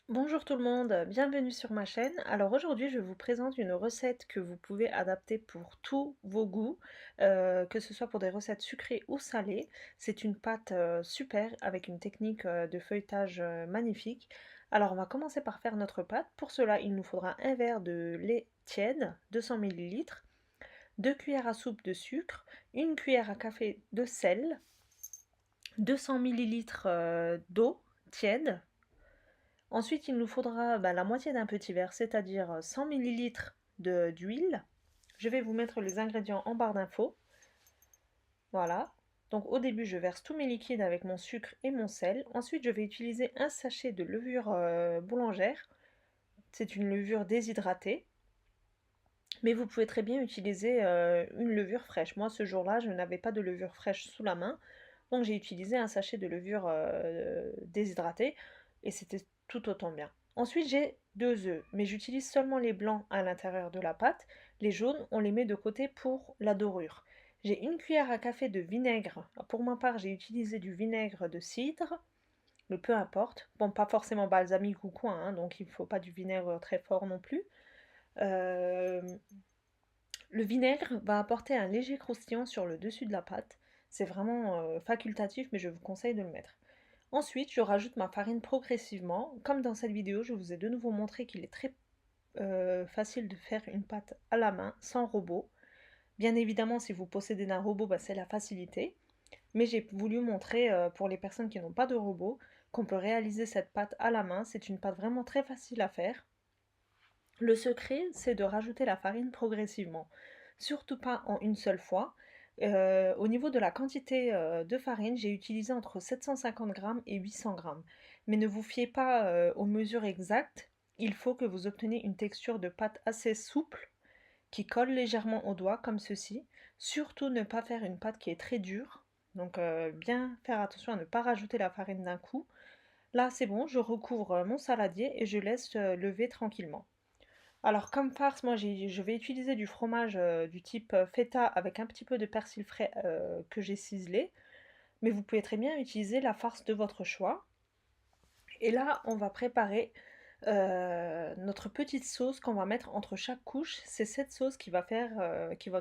Bonjour tout le monde, bienvenue sur ma chaîne. Alors aujourd'hui, je vous présente une recette que vous pouvez adapter pour tous vos goûts, que ce soit pour des recettes sucrées ou salées. C'est une pâte super avec une technique de feuilletage magnifique. Alors on va commencer par faire notre pâte. Pour cela, il nous faudra un verre de lait tiède, 200 millilitres, 2 cuillères à soupe de sucre, une cuillère à café de sel, 200 millilitres d'eau tiède. Ensuite, il nous faudra la moitié d'un petit verre, c'est-à-dire 100 millilitres d'huile. Je vais vous mettre les ingrédients en barre d'infos. Voilà. Donc au début, je verse tous mes liquides avec mon sucre et mon sel. Ensuite, je vais utiliser un sachet de levure boulangère. C'est une levure déshydratée. Mais vous pouvez très bien utiliser une levure fraîche. Moi, ce jour-là, je n'avais pas de levure fraîche sous la main. Donc j'ai utilisé un sachet de levure déshydratée et c'était tout autant bien. Ensuite, j'ai 2 œufs, mais j'utilise seulement les blancs à l'intérieur de la pâte. Les jaunes, on les met de côté pour la dorure. J'ai une cuillère à café de vinaigre. Pour ma part, j'ai utilisé du vinaigre de cidre, mais peu importe. Bon, pas forcément balsamique ou quoi, hein, donc il ne faut pas du vinaigre très fort non plus. Euh, le vinaigre va apporter un léger croustillant sur le dessus de la pâte. C'est vraiment facultatif, mais je vous conseille de le mettre. Ensuite, je rajoute ma farine progressivement. Comme dans cette vidéo, je vous ai de nouveau montré qu'il est très facile de faire une pâte à la main, sans robot. Bien évidemment, si vous possédez un robot, c'est la facilité. Mais j'ai voulu montrer pour les personnes qui n'ont pas de robot qu'on peut réaliser cette pâte à la main. C'est une pâte vraiment très facile à faire. Le secret, c'est de rajouter la farine progressivement, surtout pas en une seule fois. Au niveau de la quantité de farine, j'ai utilisé entre 750 grammes et 800 grammes. Mais ne vous fiez pas aux mesures exactes. Il faut que vous obteniez une texture de pâte assez souple, qui colle légèrement au doigt, comme ceci. Surtout ne pas faire une pâte qui est très dure. Donc bien faire attention à ne pas rajouter la farine d'un coup. Là, c'est bon, je recouvre mon saladier et je laisse lever tranquillement. Alors comme farce, moi je vais utiliser du fromage du type feta avec un petit peu de persil frais que j'ai ciselé. Mais vous pouvez très bien utiliser la farce de votre choix. Et là, on va préparer notre petite sauce qu'on va mettre entre chaque couche. C'est cette sauce qui va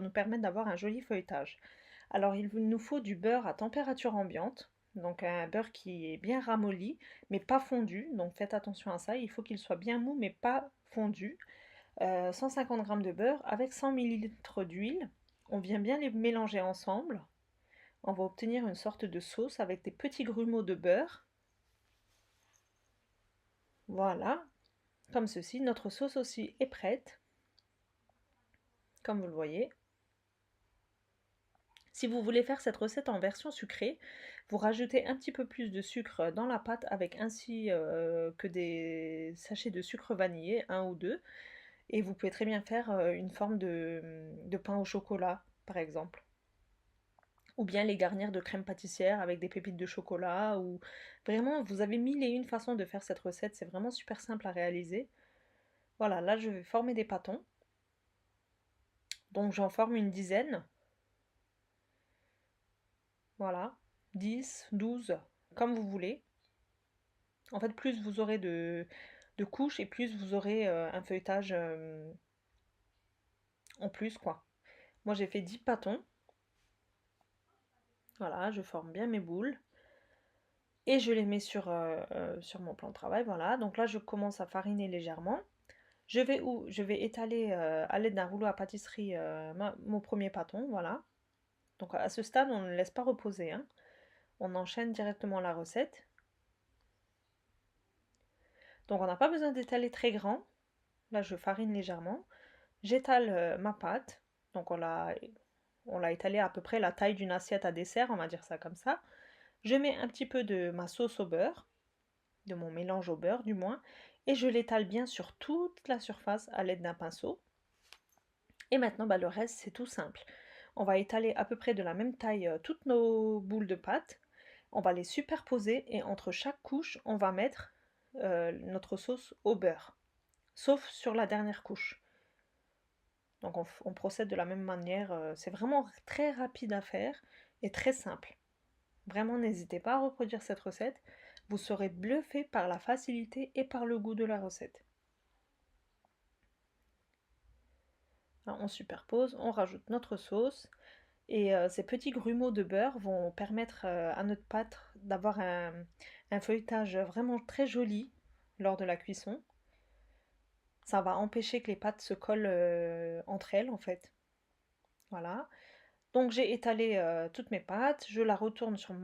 nous permettre d'avoir un joli feuilletage. Alors il nous faut du beurre à température ambiante. Donc un beurre qui est bien ramolli, mais pas fondu. Donc faites attention à ça. Il faut qu'il soit bien mou, mais pas fondu. 150 g de beurre avec 100 millilitres d'huile. On vient bien les mélanger ensemble. On va obtenir une sorte de sauce avec des petits grumeaux de beurre. Voilà, comme ceci. Notre sauce aussi est prête, comme vous le voyez. Si vous voulez faire cette recette en version sucrée, vous rajoutez un petit peu plus de sucre dans la pâte avec ainsi que des sachets de sucre vanillé, un ou deux. Et vous pouvez très bien faire une forme de pain au chocolat, par exemple. Ou bien les garnir de crème pâtissière avec des pépites de chocolat. Ou vraiment, vous avez mille et une façons de faire cette recette. C'est vraiment super simple à réaliser. Voilà, là je vais former des pâtons. Donc j'en forme une dizaine. Voilà, 10, 12, comme vous voulez. En fait, plus vous aurez de couches et plus vous aurez un feuilletage en plus, quoi. Moi, j'ai fait 10 pâtons. Voilà, je forme bien mes boules. Et je les mets sur mon plan de travail. Voilà, donc là, je commence à fariner légèrement. Je vais étaler à l'aide d'un rouleau à pâtisserie mon premier pâton. Voilà. Donc à ce stade, on ne laisse pas reposer, hein. On enchaîne directement la recette. Donc on n'a pas besoin d'étaler très grand. Là, je farine légèrement. J'étale ma pâte. Donc on l'a étalée à peu près la taille d'une assiette à dessert, on va dire ça comme ça. Je mets un petit peu de ma sauce au beurre, de mon mélange au beurre du moins, et je l'étale bien sur toute la surface à l'aide d'un pinceau. Et maintenant, le reste, c'est tout simple. On va étaler à peu près de la même taille toutes nos boules de pâte. On va les superposer et entre chaque couche, on va mettre notre sauce au beurre, sauf sur la dernière couche. Donc on procède de la même manière. C'est vraiment très rapide à faire et très simple. Vraiment, n'hésitez pas à reproduire cette recette. Vous serez bluffé par la facilité et par le goût de la recette. Alors, on superpose, on rajoute notre sauce et ces petits grumeaux de beurre vont permettre à notre pâte d'avoir un feuilletage vraiment très joli lors de la cuisson. Ça va empêcher que les pâtes se collent entre elles en fait. Voilà. Donc j'ai étalé toutes mes pâtes, je la retourne sur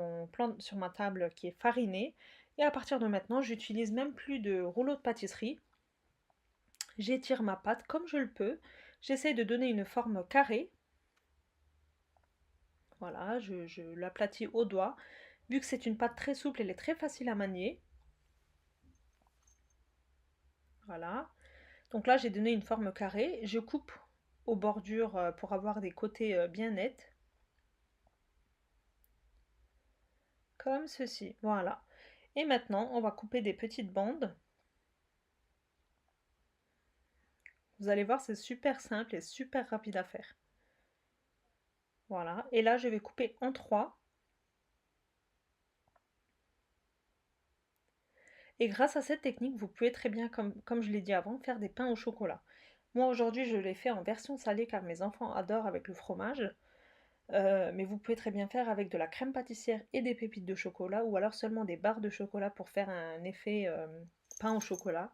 sur ma table qui est farinée. Et à partir de maintenant, j'utilise même plus de rouleau de pâtisserie. J'étire ma pâte comme je le peux. J'essaye de donner une forme carrée. Voilà, je l'aplatis au doigt. Vu que c'est une pâte très souple, elle est très facile à manier. Voilà. Donc là, j'ai donné une forme carrée. Je coupe aux bordures pour avoir des côtés bien nets. Comme ceci. Voilà. Et maintenant, on va couper des petites bandes. Vous allez voir, c'est super simple et super rapide à faire. Voilà. Et là, je vais couper en trois. Et grâce à cette technique, vous pouvez très bien, comme je l'ai dit avant, faire des pains au chocolat. Moi, aujourd'hui, je l'ai fait en version salée car mes enfants adorent avec le fromage. Mais vous pouvez très bien faire avec de la crème pâtissière et des pépites de chocolat ou alors seulement des barres de chocolat pour faire un effet pain au chocolat.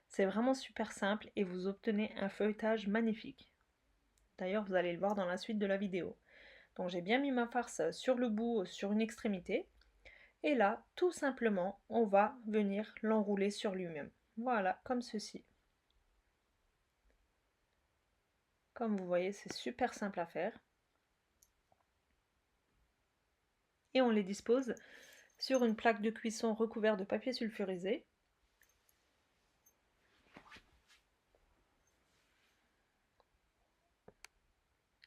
C'est vraiment super simple et vous obtenez un feuilletage magnifique. D'ailleurs, vous allez le voir dans la suite de la vidéo. Donc j'ai bien mis ma farce sur le bout, sur une extrémité. Et là, tout simplement, on va venir l'enrouler sur lui-même. Voilà, comme ceci. Comme vous voyez, c'est super simple à faire. Et on les dispose sur une plaque de cuisson recouverte de papier sulfurisé.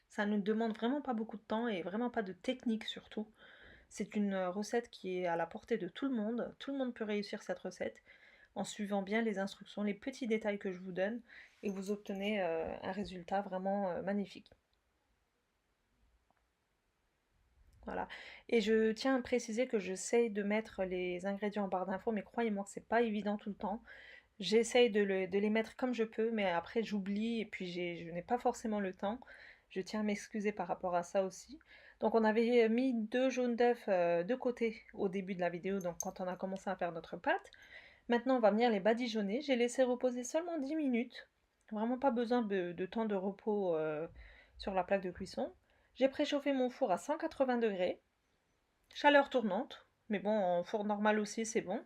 Ça ne demande vraiment pas beaucoup de temps et vraiment pas de technique surtout. C'est une recette qui est à la portée de tout le monde. Tout le monde peut réussir cette recette en suivant bien les instructions, les petits détails que je vous donne et vous obtenez un résultat vraiment magnifique. Voilà. Et je tiens à préciser que j'essaye de mettre les ingrédients en barre d'infos, mais croyez-moi que c'est pas évident tout le temps. J'essaye de les mettre comme je peux, mais après j'oublie et puis je n'ai pas forcément le temps. Je tiens à m'excuser par rapport à ça aussi. Donc on avait mis deux jaunes d'œufs de côté au début de la vidéo, donc quand on a commencé à faire notre pâte. Maintenant on va venir les badigeonner. J'ai laissé reposer seulement 10 minutes. Vraiment pas besoin de temps de repos sur la plaque de cuisson. J'ai préchauffé mon four à 180 degrés, chaleur tournante, mais bon, en four normal aussi c'est bon.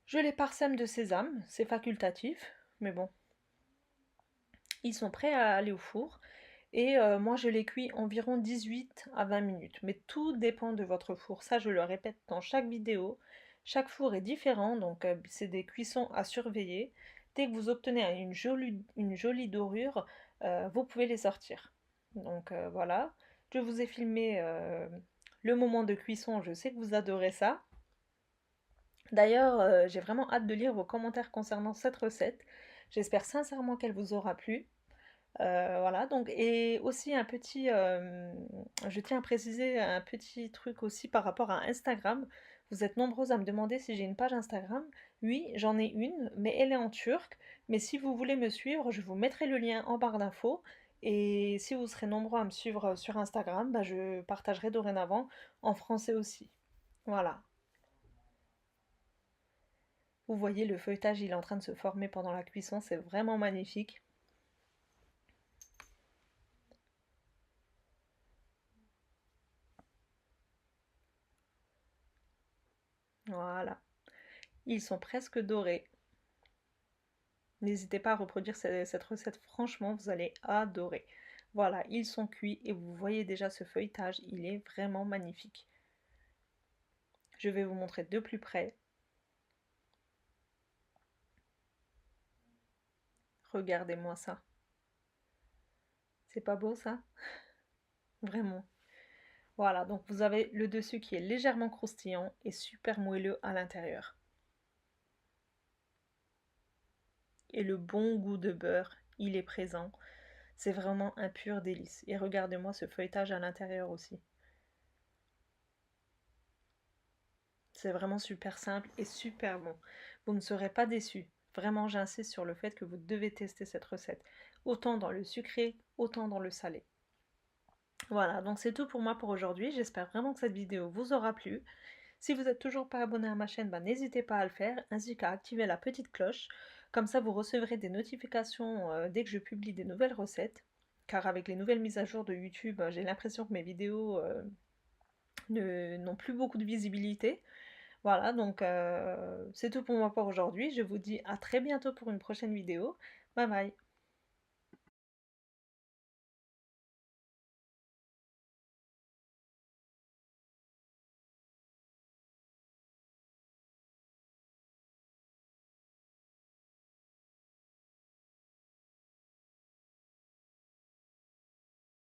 Je les parsème de sésame, c'est facultatif, mais bon, ils sont prêts à aller au four. Et moi, je les cuis environ 18 à 20 minutes. Mais tout dépend de votre four. Ça, je le répète dans chaque vidéo. Chaque four est différent, donc c'est des cuissons à surveiller. Dès que vous obtenez une jolie dorure, vous pouvez les sortir. Donc voilà, je vous ai filmé le moment de cuisson. Je sais que vous adorez ça. D'ailleurs, j'ai vraiment hâte de lire vos commentaires concernant cette recette. J'espère sincèrement qu'elle vous aura plu. Voilà, donc et aussi je tiens à préciser un petit truc aussi par rapport à Instagram. Vous êtes nombreuses à me demander si j'ai une page Instagram. Oui, j'en ai une, mais elle est en turc. Mais si vous voulez me suivre, je vous mettrai le lien en barre d'infos. Et si vous serez nombreux à me suivre sur Instagram, bah, je partagerai dorénavant en français aussi. Voilà. Vous voyez, le feuilletage, il est en train de se former pendant la cuisson, c'est vraiment magnifique. Voilà. Ils sont presque dorés. N'hésitez pas à reproduire cette recette, franchement, vous allez adorer. Voilà, ils sont cuits et vous voyez déjà ce feuilletage, il est vraiment magnifique. Je vais vous montrer de plus près. Regardez-moi ça. C'est pas beau ça? Vraiment. Voilà, donc vous avez le dessus qui est légèrement croustillant et super moelleux à l'intérieur. Et le bon goût de beurre, il est présent. C'est vraiment un pur délice. Et regardez-moi ce feuilletage à l'intérieur aussi. C'est vraiment super simple et super bon. Vous ne serez pas déçus. Vraiment, j'insiste sur le fait que vous devez tester cette recette. Autant dans le sucré, autant dans le salé. Voilà, donc c'est tout pour moi pour aujourd'hui. J'espère vraiment que cette vidéo vous aura plu. Si vous n'êtes toujours pas abonné à ma chaîne, bah, n'hésitez pas à le faire, ainsi qu'à activer la petite cloche. Comme ça, vous recevrez des notifications dès que je publie des nouvelles recettes. Car avec les nouvelles mises à jour de YouTube, j'ai l'impression que mes vidéos n'ont plus beaucoup de visibilité. Voilà, donc c'est tout pour moi pour aujourd'hui. Je vous dis à très bientôt pour une prochaine vidéo. Bye bye.